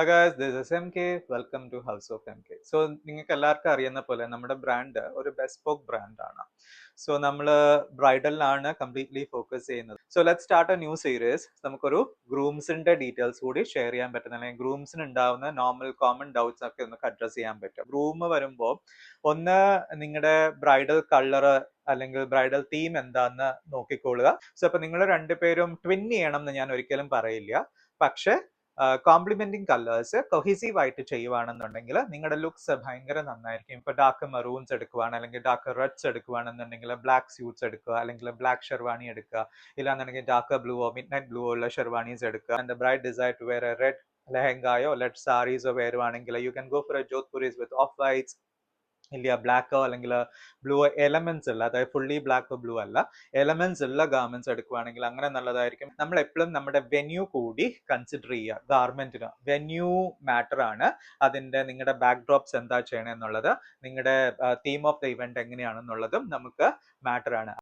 Guys, this is MK. Welcome to House of MK. So, നിങ്ങൾക്ക് എല്ലാവർക്കും അറിയുന്ന പോലെ നമ്മുടെ ബ്രാൻഡ് ഒരു ബെസ്പോക്ക് ബ്രാൻഡാണ്. സോ നമ്മൾ ബ്രൈഡലിലാണ് കംപ്ലീറ്റ്ലി ഫോക്കസ് ചെയ്യുന്നത്. So let start A new series. നമുക്കൊരു ഗ്രൂംസിന്റെ ഡീറ്റെയിൽസ് കൂടി ഷെയർ ചെയ്യാൻ പറ്റുന്ന അല്ലെങ്കിൽ ഗ്രൂംസിന് ഉണ്ടാവുന്ന നോർമൽ കോമൺ ഡൗട്ട്സ് ഒക്കെ നമുക്ക് അഡ്രസ് ചെയ്യാൻ പറ്റും. ഗ്രൂം വരുമ്പോൾ ഒന്ന് നിങ്ങളുടെ ബ്രൈഡൽ കളർ അല്ലെങ്കിൽ ബ്രൈഡൽ തീം എന്താന്ന് നോക്കിക്കൊള്ളുക. സോ അപ്പൊ നിങ്ങൾ രണ്ടുപേരും ട്വിൻ ചെയ്യണം എന്ന് ഞാൻ ഒരിക്കലും പറയില്ല. പക്ഷെ കോംപ്ലിമെന്റിങ് കളേഴ്സ് കൊഹീസീവ് ആയിട്ട് ചെയ്യുവാണെന്നുണ്ടെങ്കിൽ നിങ്ങളുടെ ലുക്സ് ഭയങ്കര നന്നായിരിക്കും. ഇപ്പൊ ഡാർക്ക് മെറൂൺസ് എടുക്കുവാണ് അല്ലെങ്കിൽ ഡാർക്ക് റെഡ്സ് എടുക്കുവാണെന്നുണ്ടെങ്കിൽ ബ്ലാക്ക് സ്യൂട്ട്സ് എടുക്കുക അല്ലെങ്കിൽ ബ്ലാക്ക് ഷെർവാണി എടുക്കുക, ഇല്ലാന്നുണ്ടെങ്കിൽ ഡാർക്ക് ബ്ലൂവോ മിഡ് നൈറ്റ് ബ്ലൂവോ ഉള്ള ഷെർവാണീസ് എടുക്കുക. And the bride desire to wear a red ലെഹങ്കായോ റെഡ് സാരീസോ വേറുവാണെങ്കിൽ you can go for a jodhpuris with off whites, ഇല്ല ബ്ലാക്കോ അല്ലെങ്കിൽ ബ്ലൂ എലമെന്റ്സ് ഉള്ള, അതായത് ഫുള്ളി ബ്ലാക്കോ ബ്ലൂ അല്ല, എലമെന്റ്സ് ഉള്ള ഗാർമെന്റ്സ് എടുക്കുവാണെങ്കിൽ അങ്ങനെ നല്ലതായിരിക്കും. നമ്മൾ എപ്പോഴും നമ്മുടെ വെന്യൂ കൂടി കൺസിഡർ ചെയ്യുക. ഗാർമെന്റിന് വെന്യൂ മാറ്റർ ആണ്. അതിന്റെ നിങ്ങളുടെ ബാക്ക് ഡ്രോപ്സ് എന്താ ചെയ്യണമെന്നുള്ളത്, നിങ്ങളുടെ തീം ഓഫ് ദ ഇവന്റ് എങ്ങനെയാണെന്നുള്ളതും നമുക്ക് മാറ്റർ ആണ്.